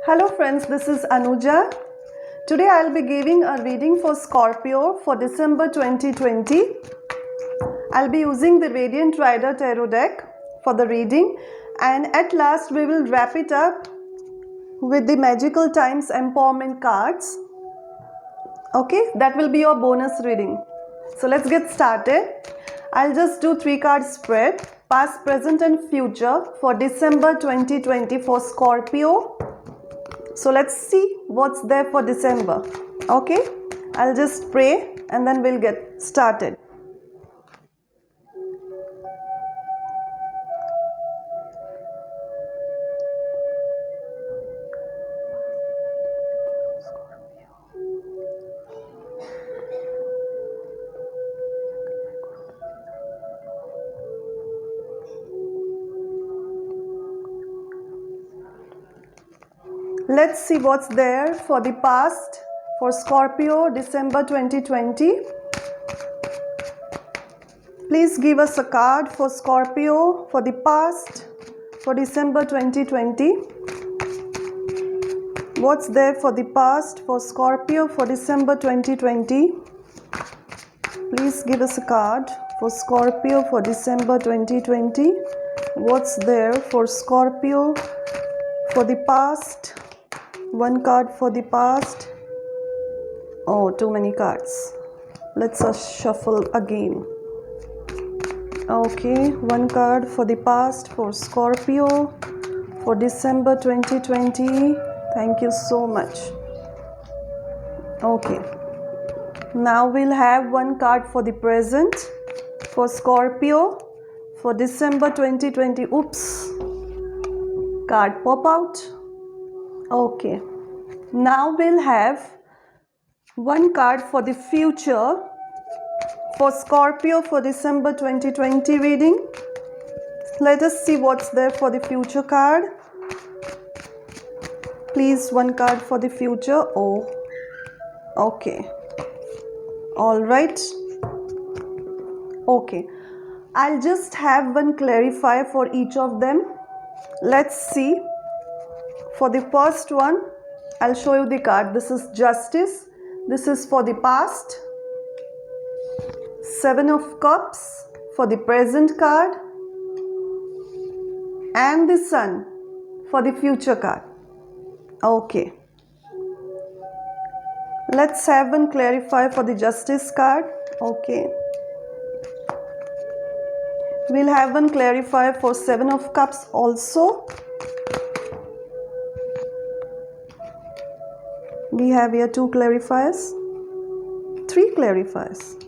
Hello friends, this is Anuja. Today I'll be giving a reading for Scorpio for December 2020. I'll be using the Radiant Rider Tarot deck for the reading, and at last we will wrap it up with the Magical Times Empowerment cards. Okay, that will be your bonus reading. So let's get started. I'll just do 3 card spread, past, present and future for December 2020 for Scorpio. So let's see what's there for December. Okay, I'll just pray and then we'll get started. Let's see what's there for the past for Scorpio December 2020. Please give us a card for Scorpio for the past for December 2020. What's there for the past for Scorpio for December 2020? Please give us a card for Scorpio for December 2020. What's there for Scorpio for the past? One card for the past. Oh, too many cards. Let's shuffle again. Okay, one card for the past for Scorpio for December 2020. Thank you so much. Okay. Now we'll have one card for the present for Scorpio for December 2020. Oops. Card pop out. Okay. Now we'll have one card for the future for Scorpio for December 2020 reading. Let us see what's there for the future card. Please, one card for the future. Oh, okay. All right. Okay. I'll just have one clarifier for each of them. Let's see. For the first one, I'll show you the card. This is Justice. This is for the past. 7 of Cups for the present card. And the Sun for the future card. Okay. Let's have one clarifier for the Justice card. Okay. We'll have one clarifier for 7 of Cups also. We have here 2 clarifiers, 3 clarifiers.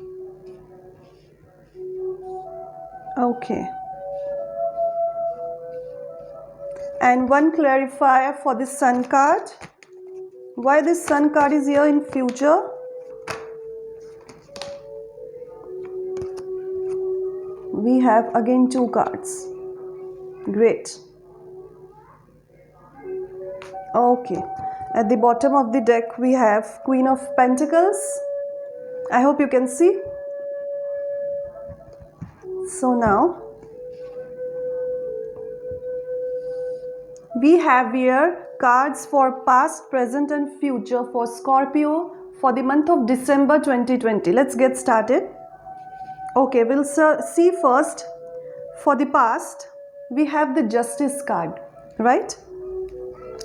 Okay. And one clarifier for the Sun card. Why this Sun card is here in future? We have again 2 cards. Great. Okay. At the bottom of the deck we have Queen of Pentacles. I hope you can see. So now we have here cards for past, present and future for Scorpio for the month of December 2020. Let's get started. Okay, we'll see first for the past. We have the Justice card, right?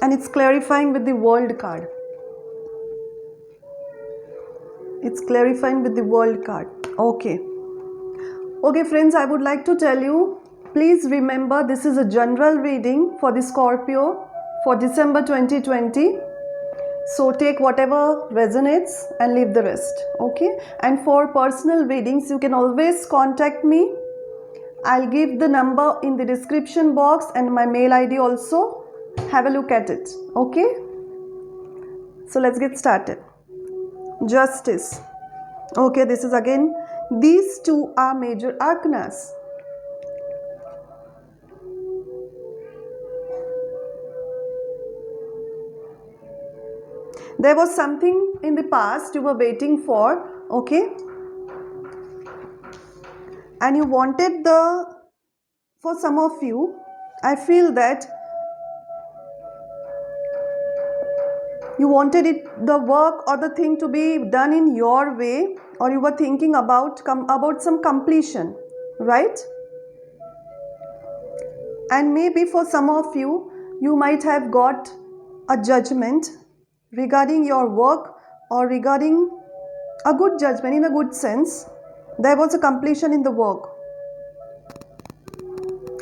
And it's clarifying with the World card. It's clarifying with the World card. Okay. Okay friends, I would like to tell you, please remember this is a general reading for the Scorpio for December 2020. So take whatever resonates and leave the rest. Okay. And for personal readings, you can always contact me. I'll give the number in the description box and my mail ID also. Have a look at it. Okay. So let's get started. Justice. Okay, this is again, these 2 are major arcanas. There was something in the past you were waiting for, okay? And you wanted for some of you, I feel that you wanted the work or the thing to be done in your way, or you were thinking about some completion, right? And maybe for some of you, you might have got a judgment regarding your work, or regarding a good judgment in a good sense. There was a completion in the work.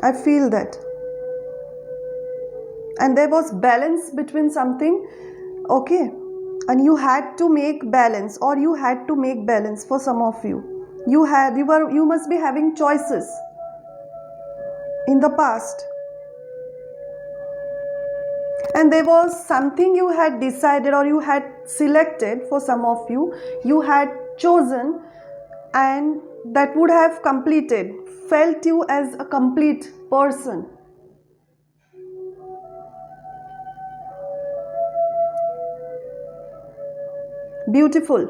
I feel that. And there was balance between something, okay, and you had to make balance, or you had to make balance. For some of you, you must be having choices in the past, and there was something you had decided, or you had selected. For some of you, you had chosen, and that would have completed, felt you as a complete person. Beautiful.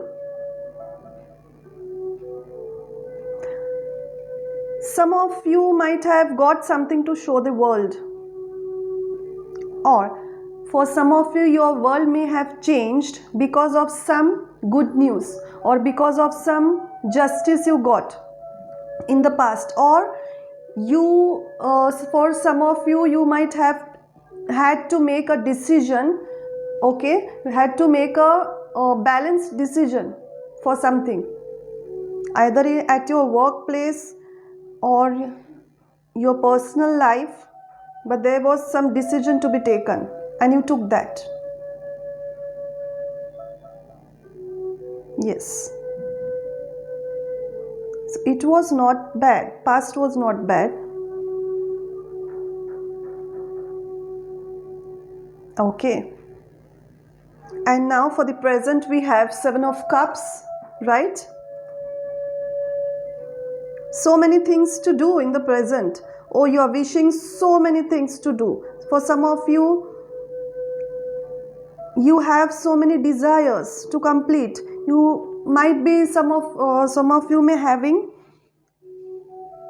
Some of you might have got something to show the world, or for some of you, your world may have changed because of some good news, or because of some justice you got in the past, or for some of you, you might have had to make a decision, okay, you had to make a balanced decision for something, either at your workplace or your personal life, but there was some decision to be taken, and you took that. Yes. So it was not bad. Past was not bad. Okay. And now for the present, we have 7 of Cups, right? So many things to do in the present. Oh, you are wishing so many things to do. For some of you, you have so many desires to complete. You might be, some of you may having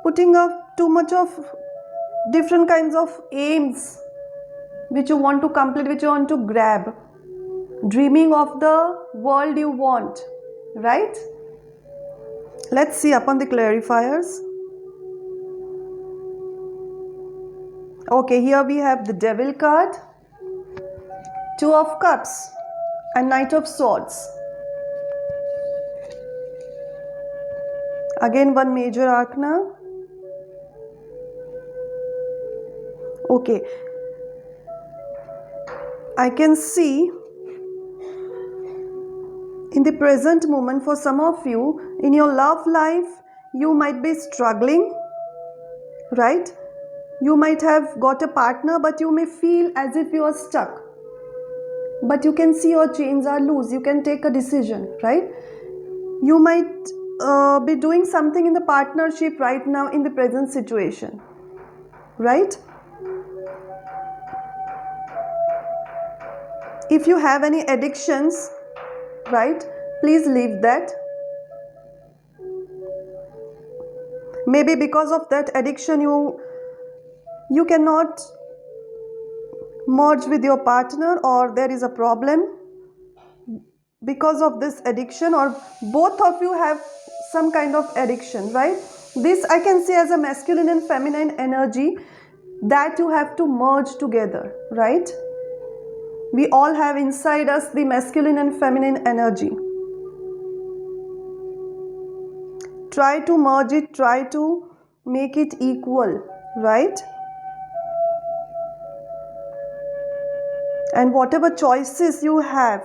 putting up too much of different kinds of aims which you want to complete, which you want to grab, dreaming of the world you want, right? Let's see upon the clarifiers. Okay, here we have the Devil card, 2 of Cups, and Knight of Swords. Again, one major arcana. Okay, I can see in the present moment, for some of you, in your love life, you might be struggling, right? You might have got a partner, but you may feel as if you are stuck. But you can see your chains are loose. You can take a decision, right? You might be doing something in the partnership right now in the present situation, right? If you have any addictions, right, please leave that. Maybe because of that addiction, you cannot merge with your partner, or there is a problem because of this addiction, or both of you have some kind of addiction, right? This I can see as a masculine and feminine energy that you have to merge together, right? We all have inside us the masculine and feminine energy. Try to merge it, try to make it equal, right? And whatever choices you have,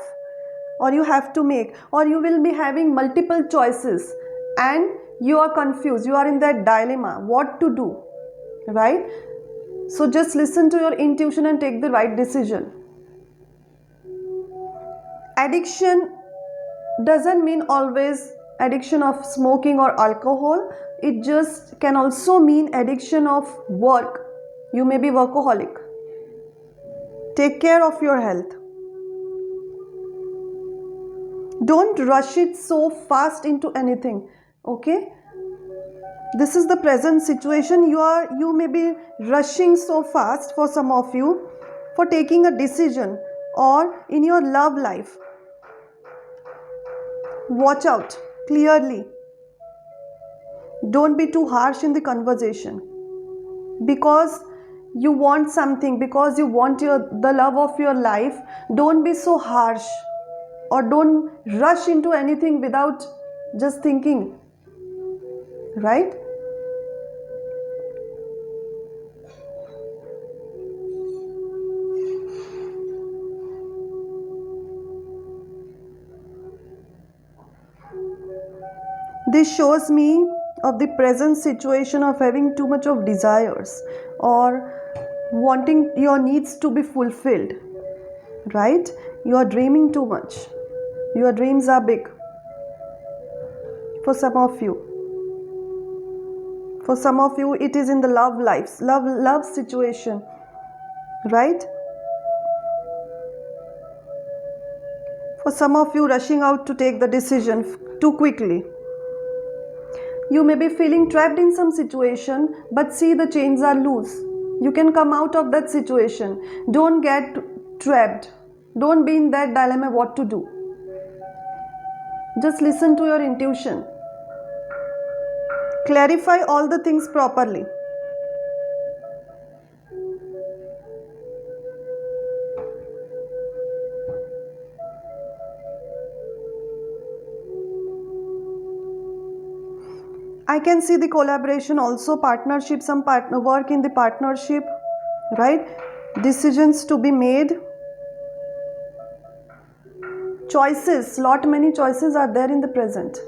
or you have to make, or you will be having multiple choices and you are confused, you are in that dilemma, what to do, right? So just listen to your intuition and take the right decision. Addiction doesn't mean always addiction of smoking or alcohol. It just can also mean addiction of work. You may be workaholic. Take care of your health. Don't rush it so fast into anything, okay? This is the present situation. You may be rushing so fast, for some of you, for taking a decision, or in your love life. Watch out clearly. Don't be too harsh in the conversation. Because you want something, because you want the love of your life, don't be so harsh, or don't rush into anything without just thinking, right? This shows me of the present situation of having too much of desires or wanting your needs to be fulfilled, right? You are dreaming too much. Your dreams are big for some of you. For some of you, it is in the love situation, right? For some of you, rushing out to take the decision too quickly. You may be feeling trapped in some situation, but see, the chains are loose. You can come out of that situation. Don't get trapped. Don't be in that dilemma what to do. Just listen to your intuition. Clarify all the things properly. I can see the collaboration also, partnership, some partner work in the partnership, right? Decisions to be made. Choices, many choices are there in the present.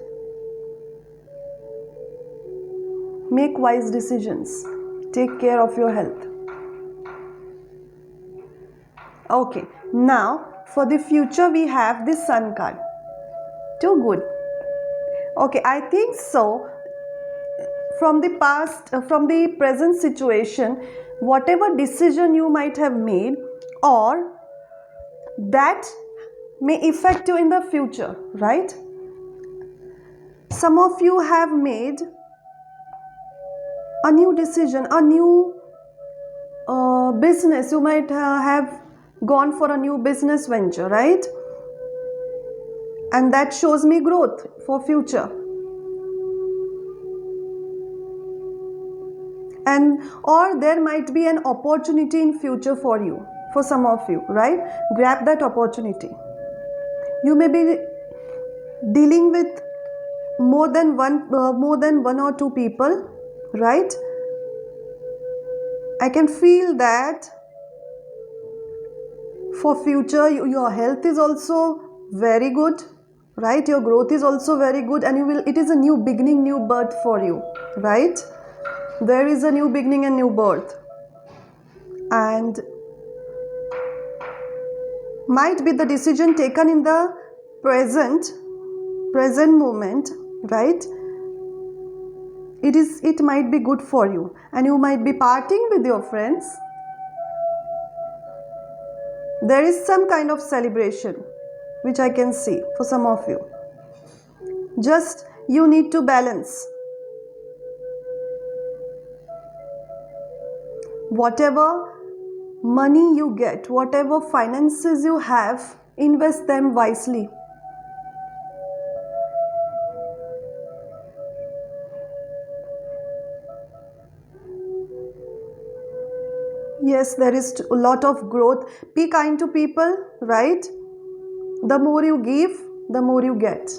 Make wise decisions. Take care of your health. Okay, now for the future we have this Sun card. Too good. Okay, I think so. From the past, from the present situation, whatever decision you might have made, or that may affect you in the future, right? Some of you have made a new decision, a new business. You might have gone for a new business venture, right? And that shows me growth for future. And or there might be an opportunity in future for you, for some of you, right? Grab that opportunity. You may be dealing with more than one or two people, right? I can feel that for future your health is also very good, right? Your growth is also very good, and it is a new beginning, new birth for you, right? There is a new beginning and new birth, and might be the decision taken in the present moment, right? It might be good for you, and you might be partying with your friends. There is some kind of celebration which I can see for some of you. Just you need to balance. Whatever money you get, whatever finances you have, invest them wisely. Yes, there is a lot of growth. Be kind to people, right? The more you give, the more you get.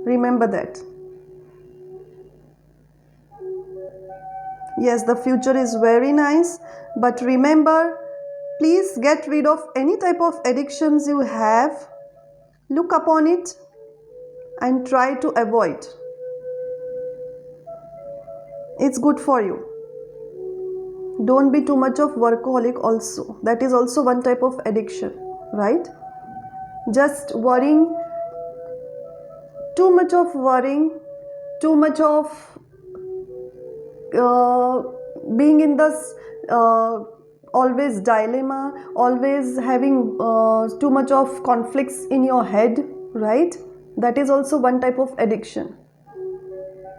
Remember that. Yes, the future is very nice, but remember, please get rid of any type of addictions you have. Look upon it and try to avoid. It's good for you. Don't be too much of workaholic also. That is also one type of addiction, right? Just worrying, too much of worrying, too much of being in this always dilemma, always having too much of conflicts in your head, right? That is also one type of addiction,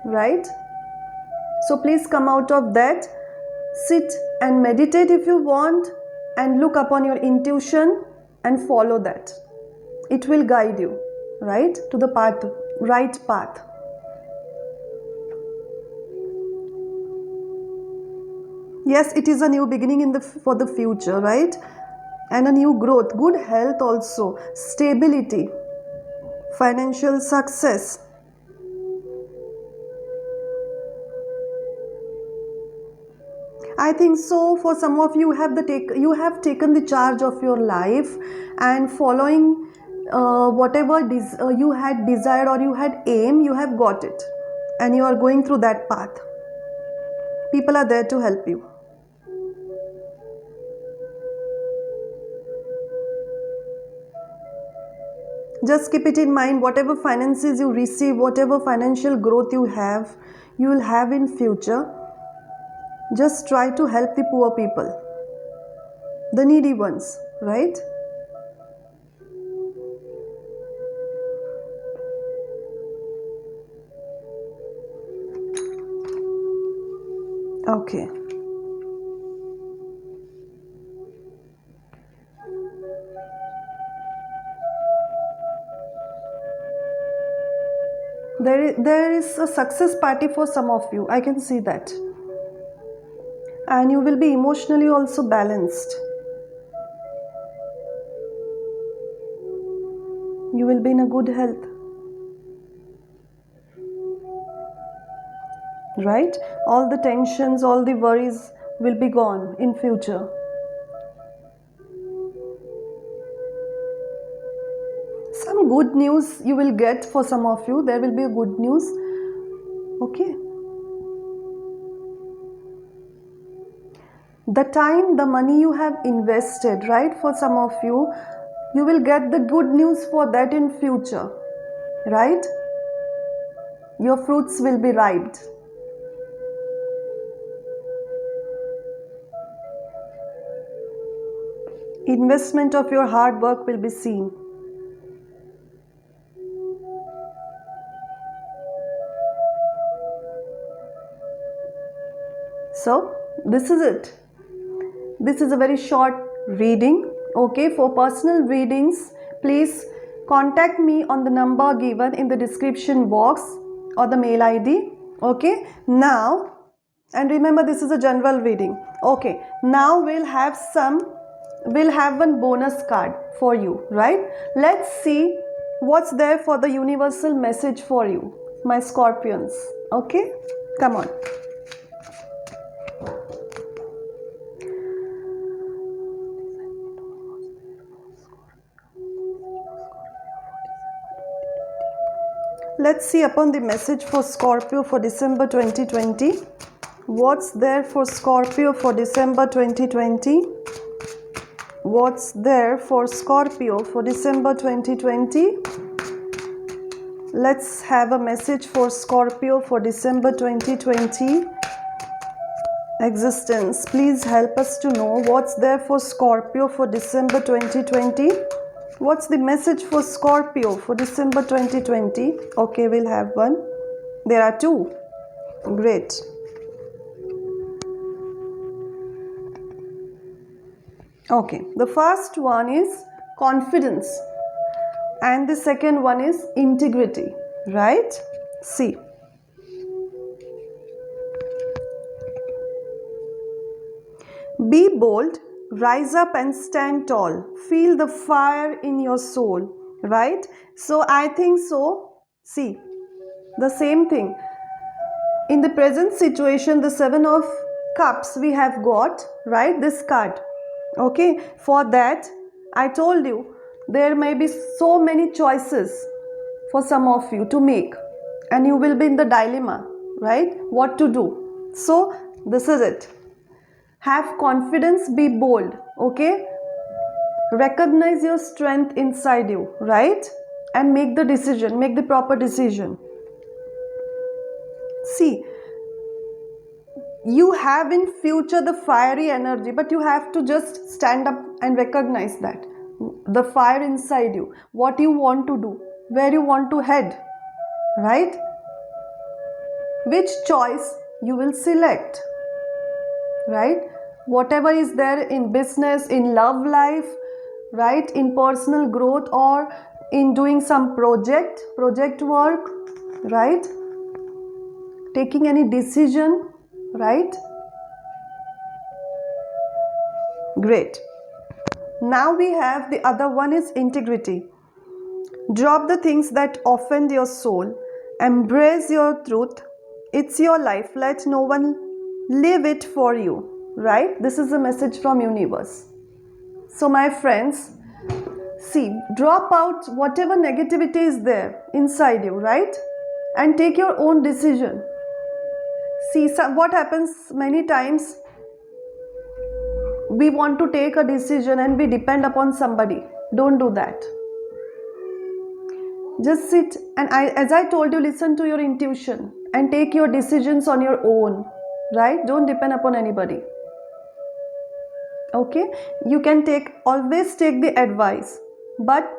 right? So please come out of that. Sit and meditate if you want, and look upon your intuition and follow that. It will guide you, right, to the right path. Yes, it is a new beginning for the future, right? And a new growth, good health also, stability, financial success. I think so. For some of you, you have taken the charge of your life and following whatever you had desired or you had aim, you have got it, and you are going through that path. People are there to help you. Just keep it in mind, whatever finances you receive, whatever financial growth you will have in future. Just try to help the poor people, the needy ones, right? Okay. There is a success party for some of you. I can see that. And you will be emotionally also balanced. You will be in a good health. Right? All the tensions, all the worries will be gone in future. Some good news you will get for some of you. There will be a good news. Okay. The time, the money you have invested, right, for some of you, you will get the good news for that in future, right? Your fruits will be ripe. Investment of your hard work will be seen. So, this is it. This is a very short reading. Okay, for personal readings, please contact me on the number given in the description box or the mail ID. Okay, now, and remember this is a general reading. Okay, now we'll have one bonus card for you, right? Let's see what's there for the universal message for you, my Scorpions. Okay, come on. Let's see upon the message for Scorpio for December 2020. What's there for Scorpio for December 2020? What's there for Scorpio for December 2020? Let's have a message for Scorpio for December 2020. Existence, please help us to know what's there for Scorpio for December 2020. What's the message for Scorpio for December 2020? Okay, we'll have one. There are two. Great. Okay, the first one is confidence and the second one is integrity, right? See. Be bold, rise up and stand tall. Feel the fire in your soul, right? So I think so. See, the same thing. In the present situation, the 7 of Cups we have got, right? This card. Okay, for that, I told you, there may be so many choices for some of you to make. And you will be in the dilemma, right? What to do. So, this is it. Have confidence, be bold, okay? Recognize your strength inside you, right? And make the decision, make the proper decision. See, you have in future the fiery energy, but you have to just stand up and recognize that. The fire inside you, what you want to do, where you want to head, right? Which choice you will select, right? Whatever is there in business, in love life, right, in personal growth or in doing some project work, right, taking any decision, right? Great. Now we have the other one is integrity. Drop the things that offend your soul. Embrace your truth. It's your life. Let no one live it for you. Right? This is a message from universe. So my friends, see, drop out whatever negativity is there inside you, right? And take your own decision. See, what happens many times, we want to take a decision and we depend upon somebody. Don't do that. Just sit and as I told you, listen to your intuition and take your decisions on your own, right? Don't depend upon anybody. Okay? You can always take the advice, but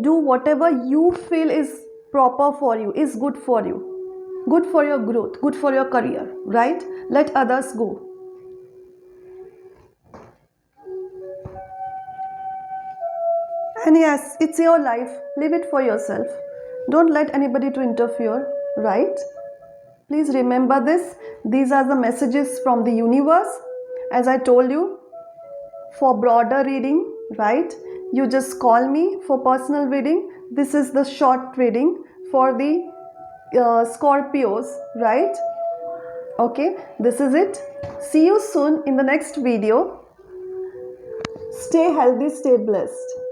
do whatever you feel is proper for you, is good for you, good for your growth, good for your career, right? Let others go. And yes, it's your life. Live it for yourself. Don't let anybody to interfere, right? Please remember this. These are the messages from the universe. As I told you, for broader reading, right, you just call me for personal reading. This is the short reading for the Scorpios, right? Okay, this is it. See you soon in the next video. Stay healthy, stay blessed.